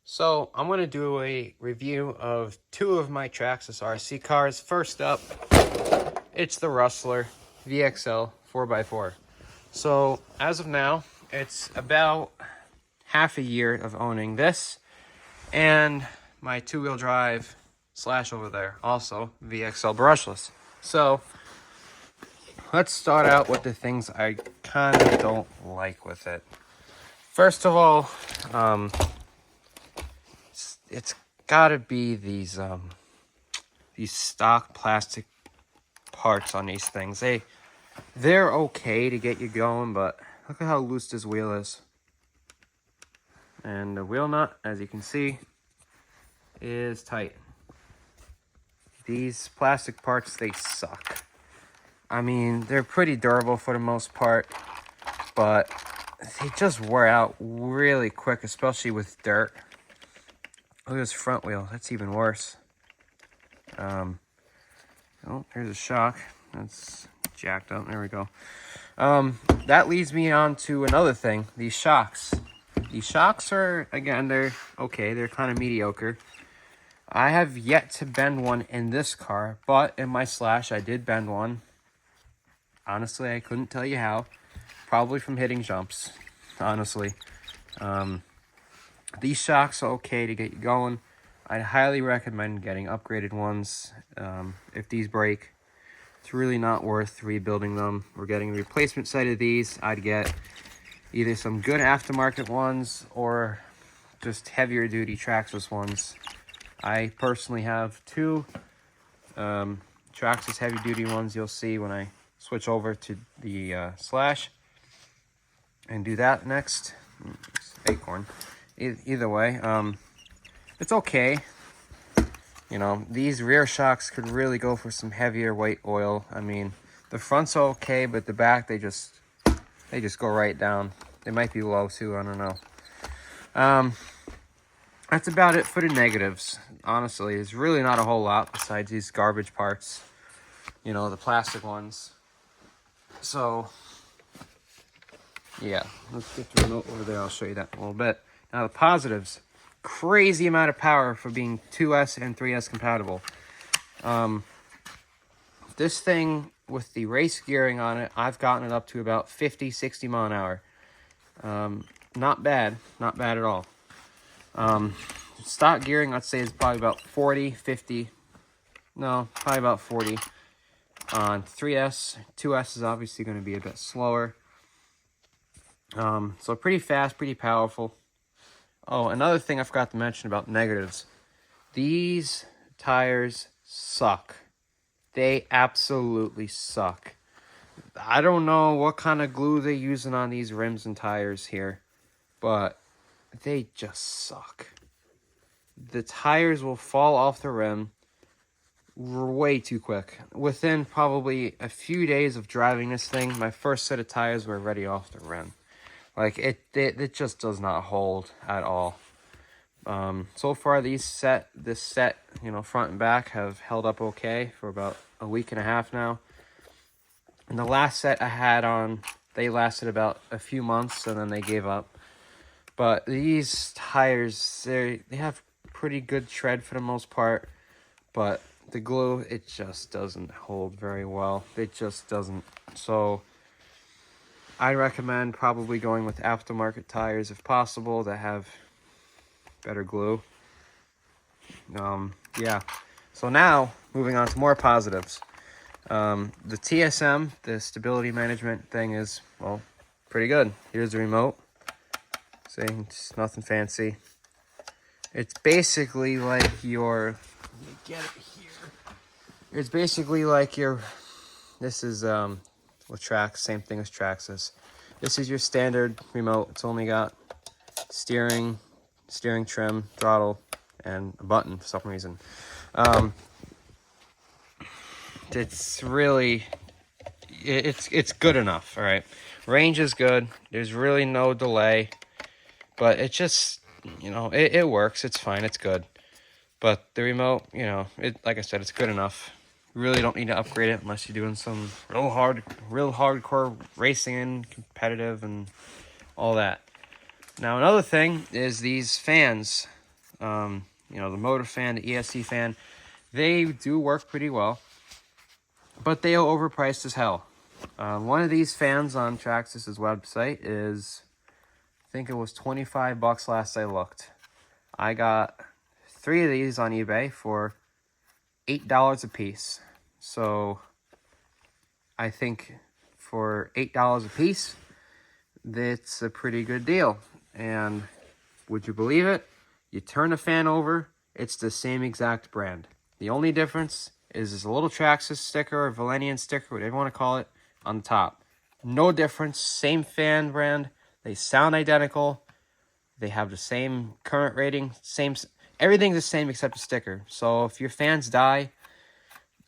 So I'm going to do a review of two of my Traxxas RC cars. First up, it's the Rustler VXL 4x4. So as of now, it's about half a year of owning this and my two-wheel drive Slash over there, also VXL brushless. So let's start out with the things I kind of don't like with it. First of all, it's gotta be these stock plastic parts on these things. They're okay to get you going, but look at how loose this wheel is. And the wheel nut, as you can see, is tight. These plastic parts, they suck. I mean, they're pretty durable for the most part, but they just wear out really quick, especially with dirt. Look at this front wheel, that's even worse. Oh, there's a shock. That's jacked up. There we go. That leads me on to another thing. These shocks. These shocks are, again, they're okay. They're kind of mediocre. I have yet to bend one in this car, but in my Slash, I did bend one. Honestly, I couldn't tell you how. Probably from hitting jumps, honestly. These shocks are okay to get you going. I'd highly recommend getting upgraded ones. If these break, it's really not worth rebuilding them or getting a replacement set of these. I'd get either some good aftermarket ones or just heavier duty traxxas ones. I personally have two traxxas heavy duty ones you'll see when I switch over to the Slash and do that next. Acorn. Either way, it's okay. You know, these rear shocks could really go for some heavier weight oil. I mean, the front's okay, but the back, they just go right down. They might be low too, I don't know. That's about it for the negatives. Honestly, there's really not a whole lot besides these garbage parts. You know, the plastic ones. So, yeah, let's get the remote over there. I'll show you that in a little bit. Now, the positives. Crazy amount of power for being 2S and 3S compatible. This thing with the race gearing on it, I've gotten it up to about 50, 60 mile an hour. Not bad at all. Stock gearing, I'd say, is probably about 40, 50. No, probably about 40. On 3S, 2S is obviously going to be a bit slower. So pretty fast, pretty powerful. Oh, another thing I forgot to mention about negatives. These tires suck. They absolutely suck. I don't know what kind of glue they're using on these rims and tires here, but they just suck. The tires will fall off the rim way too quick. Within probably a few days of driving this thing, my first set of tires were already off the rim. Like, it just does not hold at all. So far, this set, you know, front and back have held up okay for about a week and a half now. And the last set I had on, they lasted about a few months and then they gave up. But these tires, they have pretty good tread for the most part, but the glue, it just doesn't hold very well. It just doesn't. So I recommend probably going with aftermarket tires if possible that have better glue. Yeah. So now, moving on to more positives. The TSM, the stability management thing, is, well, pretty good. Here's the remote. See, it's nothing fancy. It's basically like your, let me get it here. It's basically like your, this is, with Trax, same thing as Traxxas. This is your standard remote. It's only got steering trim, throttle, and a button for some reason. It's really, it's good enough, all right? Range is good. There's really no delay, but it just, you know, it works. It's fine. It's good. But the remote, you know, like I said, it's good enough. You really don't need to upgrade it unless you're doing some real hardcore racing and competitive and all that. Now, another thing is these fans. you know, the motor fan, the ESC fan, they do work pretty well, but they are overpriced as hell. One of these fans on Traxxas' website is, I think it was 25 bucks last I looked. I got 3 of these on eBay for $8 a piece. So I think for $8 a piece, that's a pretty good deal. And would you believe it? You turn the fan over, it's the same exact brand. The only difference is this little Traxxas sticker or Valenian sticker, whatever you want to call it, on the top. No difference, same fan brand. They sound identical. They have the same current rating, everything's the same except the sticker. So if your fans die,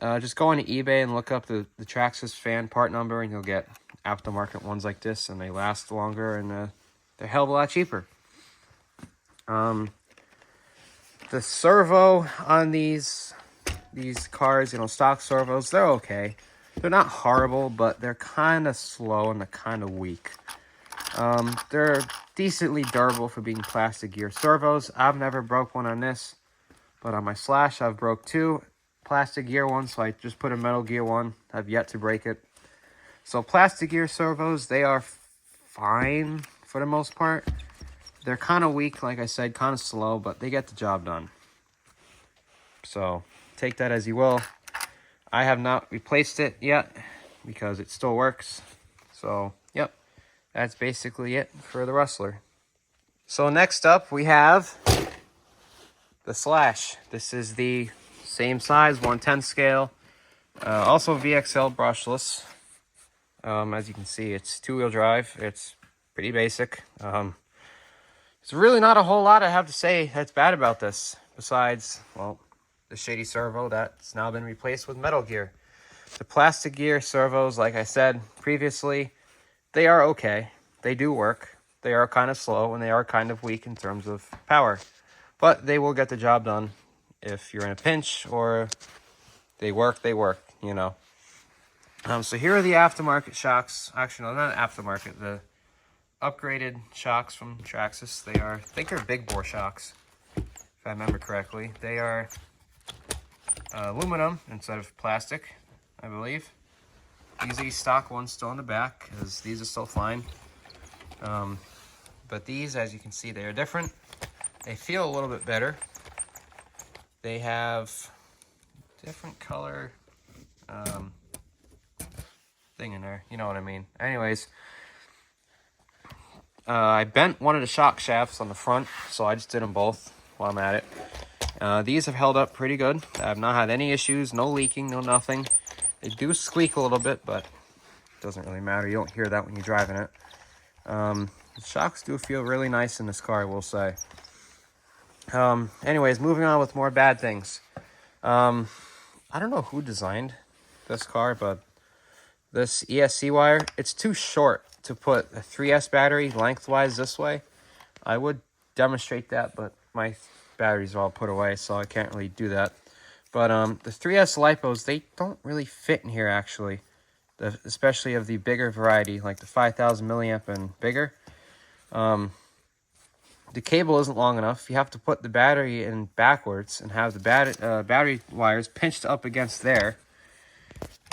just go on eBay and look up the Traxxas fan part number, and you'll get aftermarket ones like this, and they last longer, and they're a hell of a lot cheaper. The servo on these cars, you know, stock servos, they're okay. They're not horrible, but they're kind of slow and they're kind of weak. They're decently durable for being plastic gear servos. I've never broke one on this, but on my Slash, I've broke 2 plastic gear ones, so I just put a metal gear one. I've yet to break it. So plastic gear servos, they are fine for the most part. They're kind of weak, like I said, kind of slow, but they get the job done. So take that as you will. I have not replaced it yet because it still works. So, yep, that's basically it for the Rustler. So next up, we have the Slash. This is the same size, 1/10 scale. Also VXL brushless. As you can see, it's 2-wheel drive. It's pretty basic. There's really not a whole lot I have to say that's bad about this, besides, well, the shady servo that's now been replaced with metal gear. The plastic gear servos, like I said previously, they are okay. They do work. They are kind of slow, and they are kind of weak in terms of power. But they will get the job done if you're in a pinch, or they work, you know. So here are the aftermarket shocks. Actually, no, not aftermarket. The upgraded shocks from Traxxas. They are, I think they're big bore shocks, if I remember correctly. They are aluminum instead of plastic, I believe. These are stock ones still in the back, because these are still fine. But these, as you can see, they are different. They feel a little bit better. They have different color thing in there, you know what I mean. Anyways, I bent one of the shock shafts on the front, so I just did them both while I'm at it. These have held up pretty good. I've not had any issues, no leaking, no nothing. They do squeak a little bit, but it doesn't really matter. You don't hear that when you're driving it. The shocks do feel really nice in this car, I will say. Anyways, moving on with more bad things. I don't know who designed this car, but this ESC wire, it's too short to put a 3S battery lengthwise this way. I would demonstrate that, but my batteries are all put away, so I can't really do that. But the 3S lipos, they don't really fit in here, actually. Especially of the bigger variety, like the 5,000 milliamp and bigger. The cable isn't long enough. You have to put the battery in backwards and have the battery wires pinched up against there.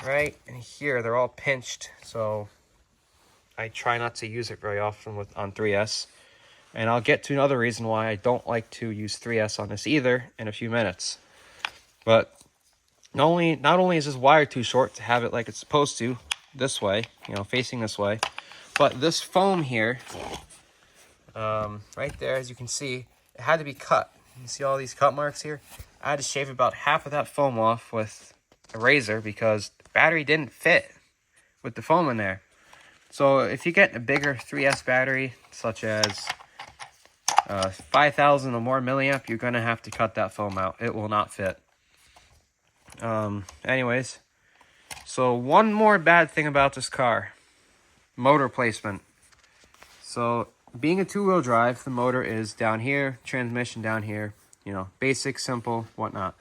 Right in here, they're all pinched, so I try not to use it very often on 3S. And I'll get to another reason why I don't like to use 3S on this either in a few minutes. But not only is this wire too short to have it like it's supposed to, this way, you know, facing this way, but this foam here, right there, as you can see, it had to be cut. You see all these cut marks here? I had to shave about half of that foam off with a razor because the battery didn't fit with the foam in there. So if you get a bigger 3S battery, such as 5,000 or more milliamp, you're going to have to cut that foam out. It will not fit. Anyways, so one more bad thing about this car, motor placement. So being a 2-wheel drive, the motor is down here, transmission down here, you know, basic, simple, whatnot.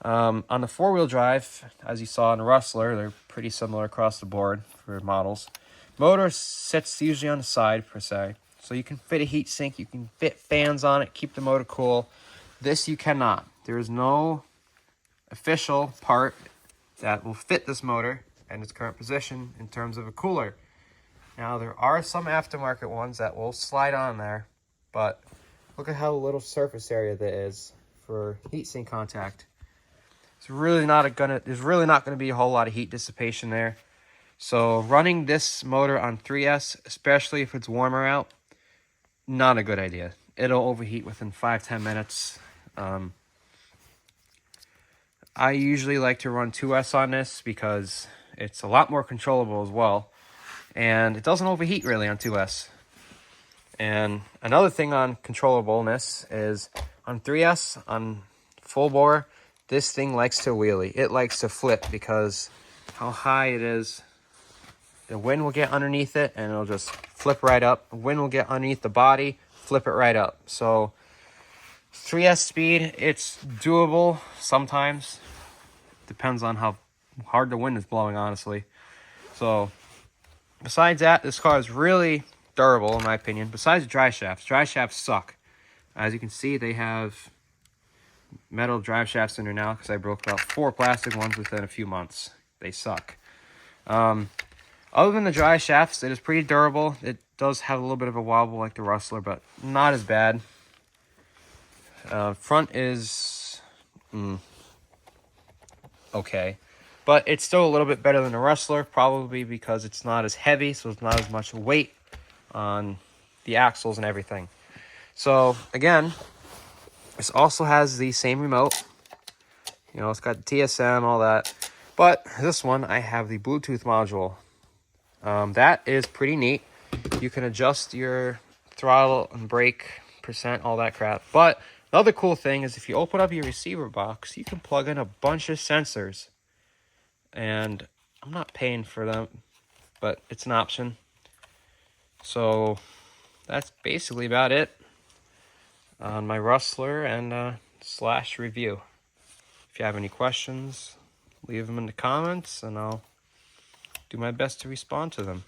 On the 4-wheel drive, as you saw in the Rustler, they're pretty similar across the board for models. Motor sits usually on the side, per se, so you can fit a heat sink, you can fit fans on it, keep the motor cool. This you cannot. There is no official part that will fit this motor in its current position in terms of a cooler. Now, there are some aftermarket ones that will slide on there, but look at how little surface area there is for heatsink contact. There's really not gonna be a whole lot of heat dissipation there. So running this motor on 3S, especially if it's warmer out, not a good idea. It'll overheat within 5-10 minutes. I usually like to run 2S on this because it's a lot more controllable as well, and it doesn't overheat really on 2S. And another thing on controllableness is on 3S, on full bore, this thing likes to wheelie. It likes to flip because how high it is, the wind will get underneath it and it'll just flip right up. The wind will get underneath the body, flip it right up. So 3S speed, it's doable sometimes. Depends on how hard the wind is blowing, honestly. So besides that, this car is really durable in my opinion. Besides drive shafts suck. As you can see, they have metal drive shafts in there now because I broke about 4 plastic ones within a few months. They suck. Other than the drive shafts, it is pretty durable. It does have a little bit of a wobble like the Rustler, but not as bad. Front is okay, but it's still a little bit better than the Rustler, probably because it's not as heavy, so it's not as much weight on the axles and everything. So again, this also has the same remote. You know, it's got the TSM, all that. But this one, I have the Bluetooth module. That is pretty neat. You can adjust your throttle and brake percent, all that crap. But the other cool thing is if you open up your receiver box, you can plug in a bunch of sensors. And I'm not paying for them, but it's an option. So that's basically about it on my Rustler and Slash review. If you have any questions, leave them in the comments and I'll do my best to respond to them.